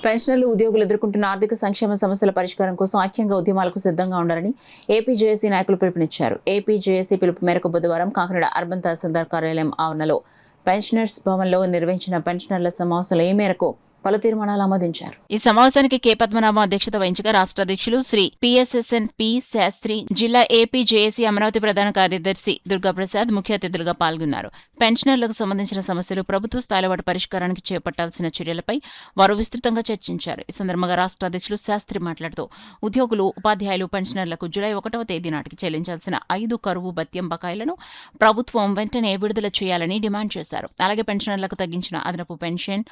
పెన్షనర్లు ఉద్యోగులు ఎదుర్కొంటున్న ఆర్థిక సంక్షేమ సమస్యల పరిష్కారం కోసం ఐక్యంగా ఉద్యమాలకు సిద్ధంగా ఉండాలని ఏపీ జేఏసీ నాయకులు పిలుపునిచ్చారు. ఏపీ జేఏసీ పిలుపు మేరకు బుధవారం కాకినాడ అర్బన్ తహసీల్దార్ కార్యాలయం ఆవరణలో పెన్షనర్స్ భవన్లో నిర్వహించిన పెన్షనర్ల సమావేశంలో ఈ మేరకు పలు తీర్మానాలు ఆమోదించారు. ఈ సమావేశానికి కె పద్మనాభం అధ్యక్షత వహించగా రాష్ట్ర అధ్యక్షులు శ్రీ పిఎస్ఎస్ఎన్ పి శాస్త్రి, జిల్లా ఏపీ జేఏసీ అమరావతి ప్రధాన కార్యదర్శి దుర్గాప్రసాద్ ముఖ్య అతిథులుగా పాల్గొన్నారు. పెన్షనర్లకు సంబంధించిన సమస్యలు ప్రభుత్వ స్థాయిలో వాటి పరిష్కారానికి చేపట్టాల్సిన చర్యలపై వారు విస్తృతంగా చర్చించారు. ఈ సందర్భంగా రాష్ట్ర అధ్యక్షులు శాస్త్రి మాట్లాడుతూ ఉద్యోగులు, ఉపాధ్యాయులు, పెన్షనర్లకు జూలై 1వ తేదీ నాటికి చెల్లించాల్సిన 5 కరువు భత్యం బకాయిలను ప్రభుత్వం వెంటనే విడుదల చేయాలని డిమాండ్ చేశారు. అలాగే పెన్షనర్లకు తగ్గించిన అదనపు పెన్షన్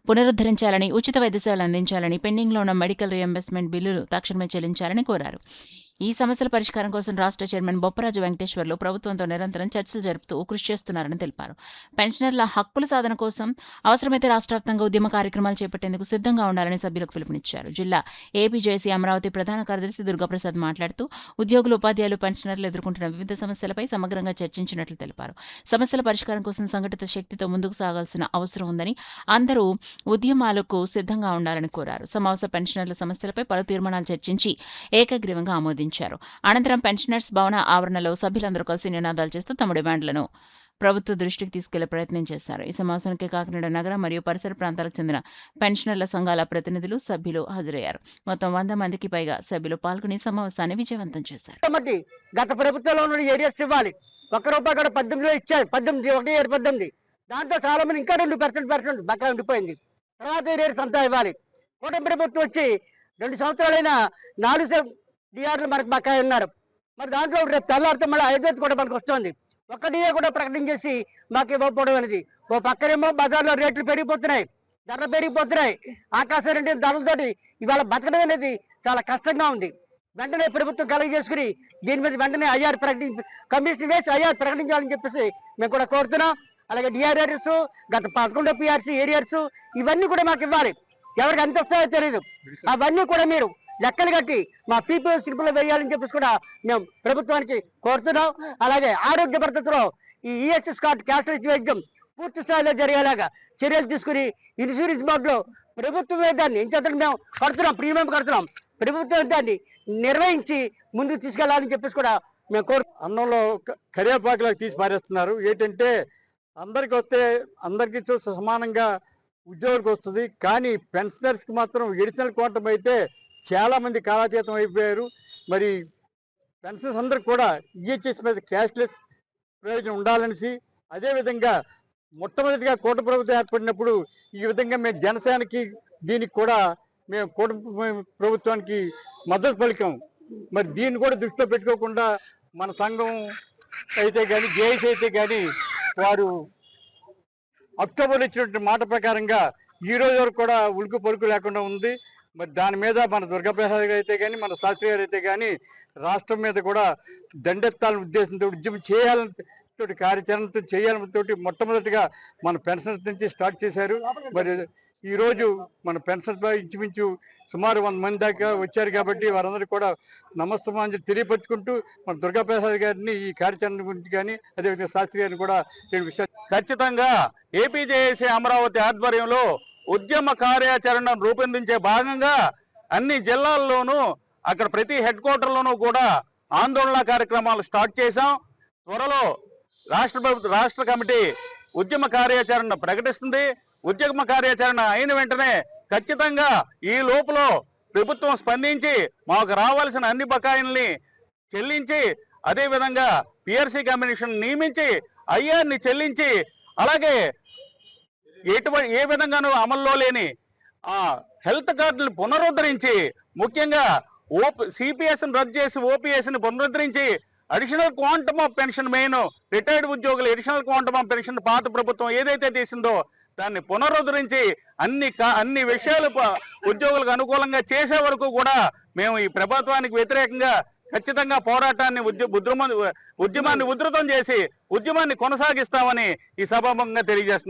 పునరుద్ధరించాలని, ఉచిత వైద్య సేవలు అందించాలని, పెండింగ్లో ఉన్న మెడికల్ రియంబర్స్మెంట్ బిల్లులు తక్షణమే చెల్లించాలని కోరారు. ఈ సమస్యల పరిష్కారం కోసం రాష్ట్ర చైర్మన్ బొప్పరాజు వెంకటేశ్వర్లు ప్రభుత్వంతో నిరంతరం చర్చలు జరుపుతూ కృషి చేస్తున్నారని తెలిపారు. పెన్షనర్ల హక్కుల సాధన కోసం అవసరమైతే రాష్ట్ర వ్యాప్తంగా ఉద్యమ కార్యక్రమాలు చేపట్టేందుకు సిద్ధంగా ఉండాలని సభ్యులకు పిలుపునిచ్చారు. జిల్లా ఏపీ జేఏసీ అమరావతి ప్రధాన కార్యదర్శి దుర్గాప్రసాద్ మాట్లాడుతూ ఉద్యోగులు, ఉపాధ్యాయులు, పెన్షనర్లు ఎదుర్కొంటున్న వివిధ సమస్యలపై సమగ్రంగా చర్చించినట్లు తెలిపారు. సమస్యల పరిష్కారం కోసం సంఘటిత శక్తితో ముందుకు సాగాల్సిన అవసరం ఉందని, అందరూ ఉద్యమాలకు సిద్ధంగా ఉండాలని కోరారు. సమావేశ పెన్షనర్ల సమస్యలపై పలు తీర్మానాలు చర్చించి ఏకగ్రీవంగా ఆమోదించారు. అనంతరం పెన్షనర్స్ భవన ఆవరణలో సభ్యులందరూ కలిసి నినాదాలు చేస్తూ తమ డిమాండ్లను ప్రభుత్వ దృష్టికి తీసుకెళ్లే ప్రయత్నం చేశారు. ఈ సమావేశానికి కాకినాడ నగర మరియు పరిసర ప్రాంతాలకు చెందిన పెన్షనర్ల సంఘాల ప్రతినిధులు, సభ్యులు హాజరయ్యారు. మొత్తం 100 మందికి పైగా సభ్యులు పాల్గొని సమావేశాన్ని విజయవంతం చేశారు. గత ప్రభుత్వంలో ఏరియాస్ ఇవ్వాలి, ₹1 కూడా 18లో ఇచ్చారు, 18 దాంతో చాలా మంది ఇంకా 2% బకాయి ఉండిపోయింది. తర్వాత ఏరియాస్ అంతా ఇవ్వాలి. కూటమి ప్రభుత్వం వచ్చి 2 సంవత్సరాలైనా 4 డిఆర్లు మనకు బకాయి ఉన్నారు. మరి దాంట్లో రేపు తెల్లారితే మళ్ళీ 5 కూడా మనకు వస్తుంది. ఒక్క డిఏ కూడా ప్రకటన చేసి మాకు ఇవ్వకపోవడం అనేది. ఓ పక్కనేమో బజార్లో రేట్లు పెరిగిపోతున్నాయి, ధరలు పెరిగిపోతున్నాయి. ఆకాశం రెండు ధరలతోటి ఇవాళ బతకడం అనేది చాలా కష్టంగా ఉంది. వెంటనే ప్రభుత్వం కలెక్ట్ చేసుకుని దీని మీద వెంటనే ఐఆర్ కమిషన్ వేసి ఐఆర్ ప్రకటించాలని చెప్పేసి మేము కూడా కోరుతున్నాం. అలాగే డిఆర్ఆర్ఎస్, గత 11 పిఆర్సీ ఏరియాస్ ఇవన్నీ కూడా మాకు ఇవ్వాలి. ఎవరికి ఎంత వస్తాయో తెలియదు. అవన్నీ కూడా మీరు లెక్కలు కట్టి మా పీపీఎస్ స్లిప్లో వేయాలని చెప్పేసి కూడా మేము ప్రభుత్వానికి కోరుతున్నాం. అలాగే ఆరోగ్య భద్రతలో ఈ ఈఎస్ఎస్ కార్డు క్యాష్లెస్ వైద్యం పూర్తి స్థాయిలో జరిగేలాగా చర్యలు తీసుకుని ఇన్సూరెన్స్ బోర్డులో ప్రభుత్వమే దాన్ని ఇంకొకటి మేము కడుతున్నాం, ప్రీమియం కడుతున్నాం. ప్రభుత్వం దాన్ని నిర్వహించి ముందుకు తీసుకెళ్లాలని చెప్పేసి కూడా మేము అన్నంలో కరివేపాకులకు తీసి పారేస్తున్నారు. ఏంటంటే అందరికి వస్తే అందరికీ సమానంగా ఉద్యోగులకు వస్తుంది, కానీ పెన్షనర్స్కి మాత్రం ఎడిషనల్ క్వాంటం అయితే చాలా మంది కాలాతీతం అయిపోయారు. మరి పెన్షనర్స్ అందరికి కూడా ఈహెచ్ఎస్ మీద క్యాష్లెస్ ప్రయోజనం ఉండాలనేసి, అదేవిధంగా మొట్టమొదటిగా కూటమి ప్రభుత్వం ఏర్పడినప్పుడు ఈ విధంగా మేము జనసేనకి దీనికి కూడా మేము కూటమి ప్రభుత్వానికి మద్దతు పలికాం. మరి దీన్ని కూడా దృష్టిలో పెట్టుకోకుండా మన సంఘం అయితే కానీ, జేఏసీ అయితే కానీ వారు అక్టోబర్లో ఇచ్చినటువంటి మాట ప్రకారంగా ఈ రోజు వరకు కూడా ఉలుకు పలుకు లేకుండా ఉంది. మరి దాని మీద మన దుర్గాప్రసాద్ గారు అయితే కానీ, మన శాస్త్రి గారు అయితే కానీ రాష్ట్రం మీద కూడా దండెత్తాలని ఉద్దేశంతో ఉద్యమం చేయాలని కార్యాచరణతో చేయాలతో మొట్టమొదటిగా మన పెన్షన్స్ నుంచి స్టార్ట్ చేశారు. మరి ఈరోజు మన పెన్షన్స్ ఇంచుమించు సుమారు 100 మంది దాకా వచ్చారు. కాబట్టి వారందరికీ కూడా నమస్తమాంజలి తెలియపరుచుకుంటూ మన దుర్గాప్రసాద్ గారిని ఈ కార్యాచరణ గురించి కానీ, అదేవిధంగా శాస్త్రి గారిని కూడా విషయాలు ఖచ్చితంగా ఏపీ జేఏసీ అమరావతి ఆధ్వర్యంలో ఉద్యమ కార్యాచరణ రూపొందించే భాగంగా అన్ని జిల్లాల్లోనూ అక్కడ ప్రతి హెడ్ క్వార్టర్లోనూ కూడా ఆందోళన కార్యక్రమాలు స్టార్ట్ చేశాం. త్వరలో రాష్ట్ర కమిటీ ఉద్యమ కార్యాచరణ ప్రకటిస్తుంది. ఉద్యమ కార్యాచరణ అయిన వెంటనే ఖచ్చితంగా ఈ లోపల ప్రభుత్వం స్పందించి మాకు రావాల్సిన అన్ని బకాయిల్ని చెల్లించి, అదేవిధంగా పిఆర్సీ కమిషన్ నియమించి ఐఆర్ని చెల్లించి, అలాగే ఏ విధంగానూ అమల్లో లేని హెల్త్ కార్డులను పునరుద్ధరించి, ముఖ్యంగా సిపిఎస్ని రద్దు చేసి ఓపీఎస్ని పునరుద్ధరించి additional quantum of pension, main retired ఉద్యోగులు అడిషనల్ క్వాంటమ్ ఆఫ్ పెన్షన్ పాత ప్రభుత్వం ఏదైతే తీసిందో దాన్ని పునరుద్ధరించి అన్ని విషయాలు ఉద్యోగులకు అనుకూలంగా చేసే వరకు కూడా మేము ఈ ప్రభుత్వానికి వ్యతిరేకంగా ఖచ్చితంగా పోరాటాన్ని ఉద్యమాన్ని ఉధృతం చేసి ఉద్యమాన్ని కొనసాగిస్తామని ఈ సభాముఖంగా తెలియజేస్తున్నాం.